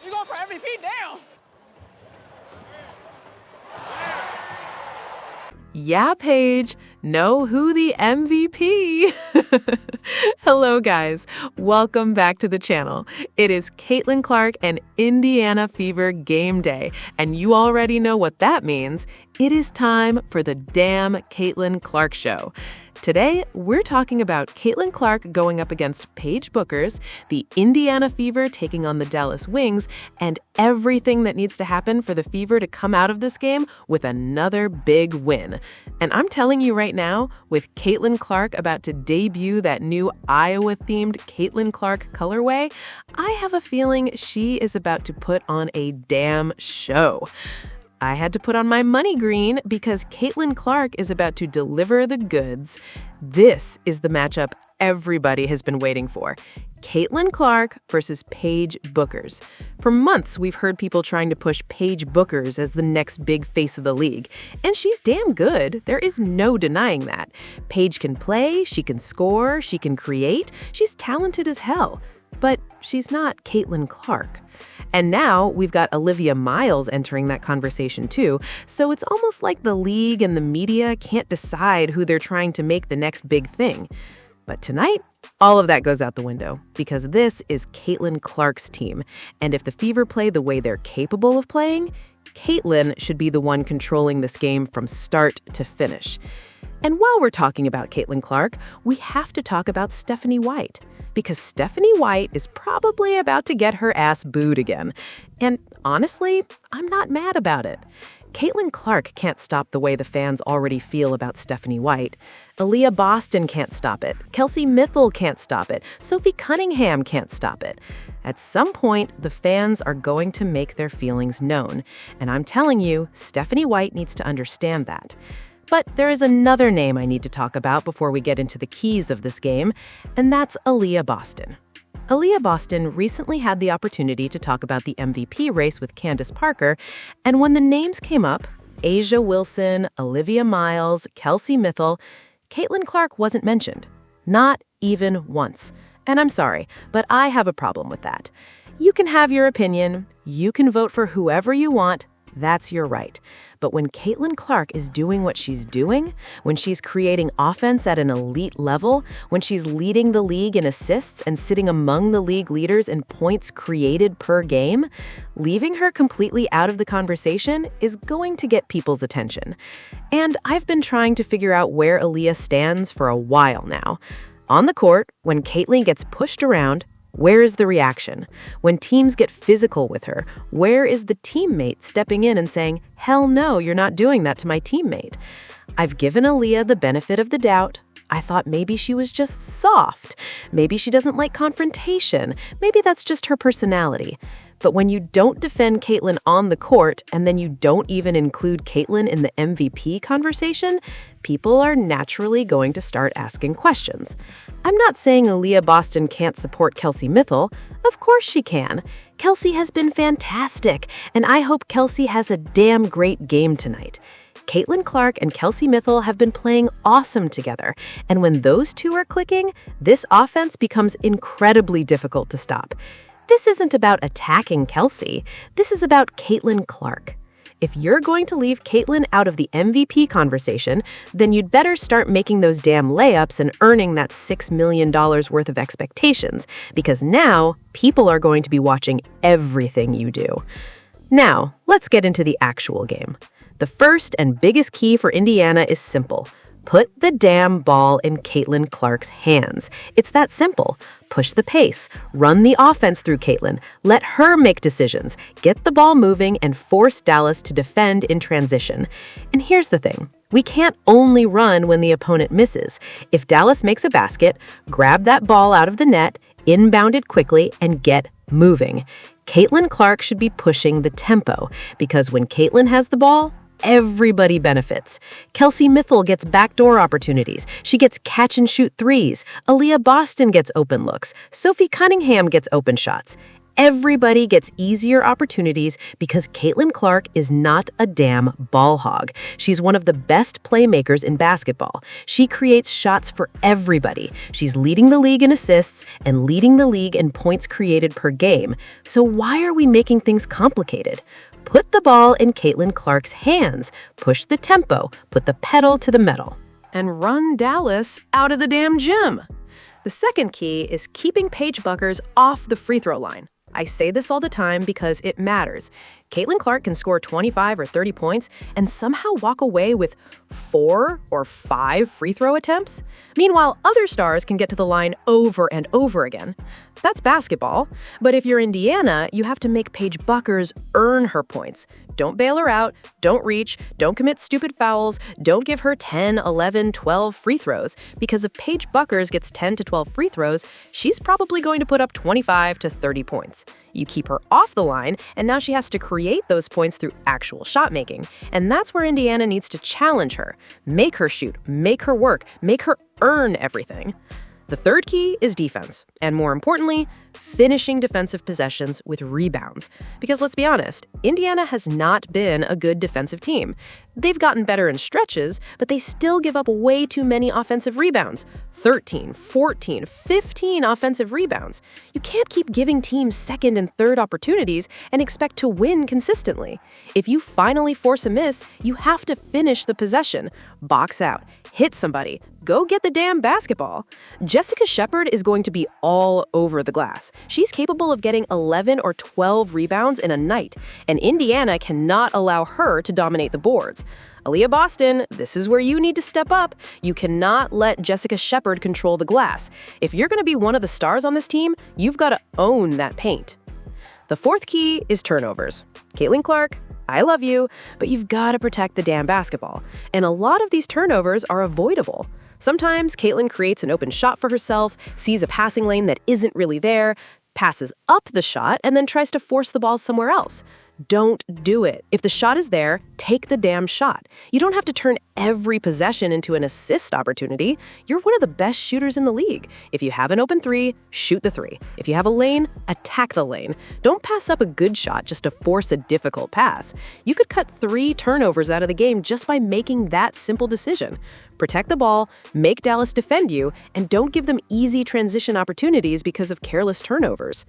You're going for MVP down. Yeah, Paige. Know who the MVP? Hello, guys. Welcome back to the channel. It is Caitlin Clark and Indiana Fever game day, and you already know what that means. It is time for the Damn Caitlin Clark Show. Today, we're talking about Caitlin Clark going up against Paige Bueckers, the Indiana Fever taking on the Dallas Wings, and everything that needs to happen for the Fever to come out of this game with another big win. And I'm telling you right now, with Caitlin Clark about to debut that new Iowa-themed Caitlin Clark colorway, I have a feeling she is about to put on a damn show. I had to put on my money green because Caitlin Clark is about to deliver the goods. This is the matchup everybody has been waiting for. Caitlin Clark versus Paige Bueckers. For months, we've heard people trying to push Paige Bueckers as the next big face of the league. And she's damn good. There is no denying that. Paige can play, she can score, she can create. She's talented as hell. But she's not Caitlin Clark. And now we've got Olivia Miles entering that conversation too, so it's almost like the league and the media can't decide who they're trying to make the next big thing. But tonight, all of that goes out the window, because this is Caitlin Clark's team, and if the Fever play the way they're capable of playing, Caitlin should be the one controlling this game from start to finish. And while we're talking about Caitlin Clark, we have to talk about Stephanie White, because Stephanie White is probably about to get her ass booed again. And honestly, I'm not mad about it. Caitlin Clark can't stop the way the fans already feel about Stephanie White. Aliyah Boston can't stop it. Kelsey Mitchell can't stop it. Sophie Cunningham can't stop it. At some point, the fans are going to make their feelings known. And I'm telling you, Stephanie White needs to understand that. But there is another name I need to talk about before we get into the keys of this game, and that's Aliyah Boston. Aliyah Boston recently had the opportunity to talk about the MVP race with Candace Parker, and when the names came up, A'ja Wilson, Olivia Miles, Kelsey Mitchell, Caitlin Clark wasn't mentioned. Not even once. And I'm sorry, but I have a problem with that. You can have your opinion, you can vote for whoever you want, that's your right. But when Caitlin Clark is doing what she's doing, when she's creating offense at an elite level, when she's leading the league in assists and sitting among the league leaders in points created per game, leaving her completely out of the conversation is going to get people's attention. And I've been trying to figure out where Aliyah stands for a while now. On the court, when Caitlin gets pushed around, where is the reaction? When teams get physical with her, where is the teammate stepping in and saying, "Hell no, you're not doing that to my teammate"? I've given Aliyah the benefit of the doubt. I thought maybe she was just soft. Maybe she doesn't like confrontation. Maybe that's just her personality. But when you don't defend Caitlin on the court and then you don't even include Caitlin in the MVP conversation, people are naturally going to start asking questions. I'm not saying Aliyah Boston can't support Kelsey Mitchell. Of course she can. Kelsey has been fantastic, and I hope Kelsey has a damn great game tonight. Caitlin Clark and Kelsey Mitchell have been playing awesome together, and when those two are clicking, this offense becomes incredibly difficult to stop. This isn't about attacking Kelsey. This is about Caitlin Clark. If you're going to leave Caitlin out of the MVP conversation, then you'd better start making those damn layups and earning that $6 million worth of expectations, because now people are going to be watching everything you do. Now, let's get into the actual game. The first and biggest key for Indiana is simple. Put the damn ball in Caitlin Clark's hands. It's that simple. Push the pace. Run the offense through Caitlin. Let her make decisions. Get the ball moving and force Dallas to defend in transition. And here's the thing. We can't only run when the opponent misses. If Dallas makes a basket, grab that ball out of the net, inbound it quickly, and get moving. Caitlin Clark should be pushing the tempo, because when Caitlin has the ball, everybody benefits. Kelsey Mitchell gets backdoor opportunities. She gets catch-and-shoot threes. Aliyah Boston gets open looks. Sophie Cunningham gets open shots. Everybody gets easier opportunities because Caitlin Clark is not a damn ball hog. She's one of the best playmakers in basketball. She creates shots for everybody. She's leading the league in assists and leading the league in points created per game. So why are we making things complicated? Put the ball in Caitlin Clark's hands. Push the tempo. Put the pedal to the metal. And run Dallas out of the damn gym. The second key is keeping Paige Bueckers off the free throw line. I say this all the time because it matters. Caitlin Clark can score 25 or 30 points and somehow walk away with 4 or 5 free throw attempts. Meanwhile, other stars can get to the line over and over again. That's basketball. But if you're Indiana, you have to make Paige Bueckers earn her points. Don't bail her out, don't reach, don't commit stupid fouls, don't give her 10, 11, 12 free throws, because if Paige Bueckers gets 10 to 12 free throws, she's probably going to put up 25 to 30 points. You keep her off the line, and now she has to create those points through actual shot making. And that's where Indiana needs to challenge her. Make her shoot, make her work, make her earn everything. The third key is defense, and more importantly, finishing defensive possessions with rebounds. Because let's be honest, Indiana has not been a good defensive team. They've gotten better in stretches, but they still give up way too many offensive rebounds. 13, 14, 15 offensive rebounds. You can't keep giving teams second and third opportunities and expect to win consistently. If you finally force a miss, you have to finish the possession. Box out. Hit somebody. Go get the damn basketball. Jessica Shepard is going to be all over the glass. She's capable of getting 11 or 12 rebounds in a night, and Indiana cannot allow her to dominate the boards. Aliyah Boston, this is where you need to step up. You cannot let Jessica Shepard control the glass. If you're going to be one of the stars on this team, you've got to own that paint. The fourth key is turnovers. Caitlin Clark, I love you, but you've got to protect the damn basketball. And a lot of these turnovers are avoidable. Sometimes Caitlin creates an open shot for herself, sees a passing lane that isn't really there, passes up the shot, and then tries to force the ball somewhere else. Don't do it. If the shot is there, take the damn shot. You don't have to turn every possession into an assist opportunity. You're one of the best shooters in the league. If you have an open three, shoot the three. If you have a lane, attack the lane. Don't pass up a good shot just to force a difficult pass. You could cut 3 turnovers out of the game just by making that simple decision. Protect the ball, make Dallas defend you, and don't give them easy transition opportunities because of careless turnovers.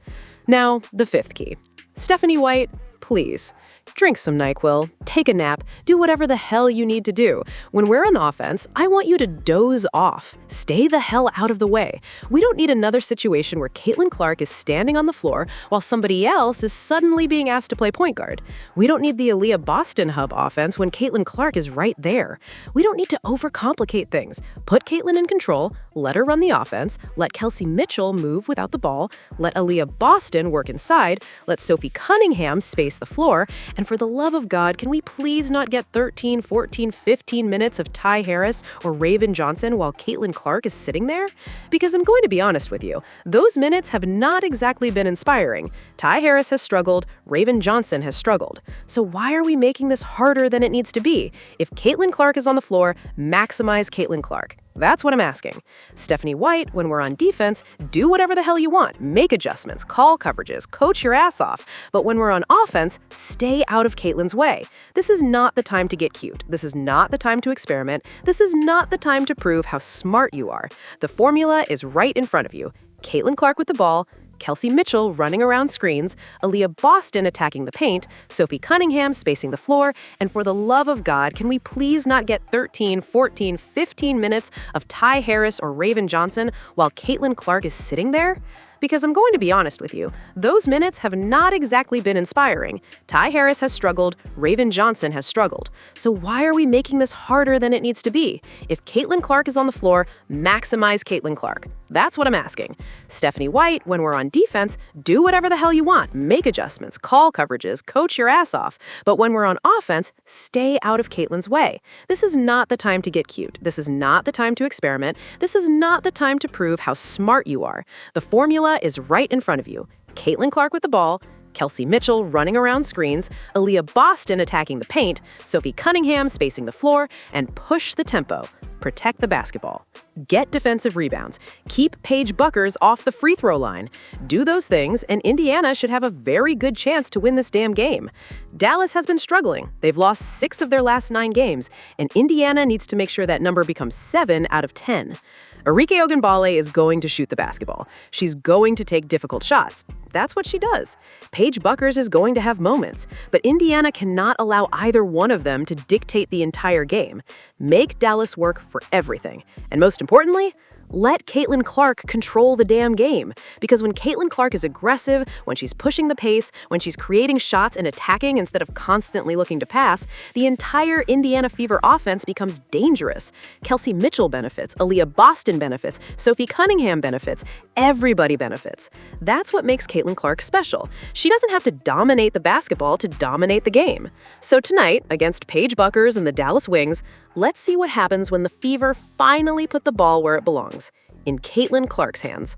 Now, the fifth key. Stephanie White, please. Drink some NyQuil, take a nap, do whatever the hell you need to do. When we're on offense, I want you to doze off. Stay the hell out of the way. We don't need another situation where Caitlin Clark is standing on the floor while somebody else is suddenly being asked to play point guard. We don't need the Aliyah Boston hub offense when Caitlin Clark is right there. We don't need to overcomplicate things. Put Caitlin in control, let her run the offense, let Kelsey Mitchell move without the ball, let Aliyah Boston work inside, let Sophie Cunningham space the floor, and for the love of God, can we please not get 13, 14, 15 minutes of Ty Harris or Raven Johnson while Caitlin Clark is sitting there? Because I'm going to be honest with you, those minutes have not exactly been inspiring. Ty Harris has struggled, Raven Johnson has struggled. So why are we making this harder than it needs to be? If Caitlin Clark is on the floor, maximize Caitlin Clark. That's what I'm asking. Stephanie White, when we're on defense, do whatever the hell you want. Make adjustments, call coverages, coach your ass off. But when we're on offense, stay out of Caitlin's way. This is not the time to get cute. This is not the time to experiment. This is not the time to prove how smart you are. The formula is right in front of you. Caitlin Clark with the ball, Kelsey Mitchell running around screens, Aliyah Boston attacking the paint, Sophie Cunningham spacing the floor, and for the love of God, can we please not get 13, 14, 15 minutes of Ty Harris or Raven Johnson while Caitlin Clark is sitting there? Because I'm going to be honest with you, those minutes have not exactly been inspiring. Ty Harris has struggled, Raven Johnson has struggled. So why are we making this harder than it needs to be? If Caitlin Clark is on the floor, maximize Caitlin Clark. That's what I'm asking. Stephanie White, when we're on defense, do whatever the hell you want. Make adjustments, call coverages, coach your ass off. But when we're on offense, stay out of Caitlin's way. This is not the time to get cute. This is not the time to experiment. This is not the time to prove how smart you are. The formula is right in front of you. Caitlin Clark with the ball, Kelsey Mitchell running around screens, Aliyah Boston attacking the paint, Sophie Cunningham spacing the floor, and push the tempo. Protect the basketball. Get defensive rebounds. Keep Paige Bueckers off the free throw line. Do those things, and Indiana should have a very good chance to win this damn game. Dallas has been struggling. They've lost 6 of their last 9 games, and Indiana needs to make sure that number becomes 7 out of 10. Arike Ogunbowale is going to shoot the basketball. She's going to take difficult shots. That's what she does. Paige Bueckers is going to have moments, but Indiana cannot allow either one of them to dictate the entire game. Make Dallas work for everything. And most importantly, let Caitlin Clark control the damn game. Because when Caitlin Clark is aggressive, when she's pushing the pace, when she's creating shots and attacking instead of constantly looking to pass, the entire Indiana Fever offense becomes dangerous. Kelsey Mitchell benefits, Aliyah Boston benefits, Sophie Cunningham benefits, everybody benefits. That's what makes Caitlin Clark special. She doesn't have to dominate the basketball to dominate the game. So tonight, against Paige Bueckers and the Dallas Wings, let's see what happens when the Fever finally put the ball where it belongs, in Caitlin Clark's hands.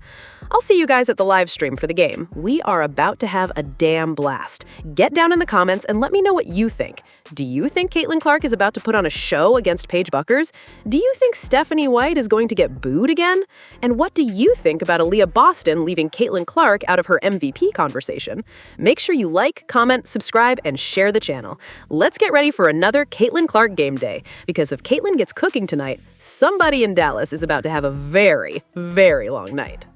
I'll see you guys at the live stream for the game. We are about to have a damn blast. Get down in the comments and let me know what you think. Do you think Caitlin Clark is about to put on a show against Paige Bueckers? Do you think Stephanie White is going to get booed again? And what do you think about Aliyah Boston leaving Caitlin Clark out of her MVP conversation? Make sure you like, comment, subscribe, and share the channel. Let's get ready for another Caitlin Clark game day, because if Caitlin gets cooking tonight, somebody in Dallas is about to have a very, very long night.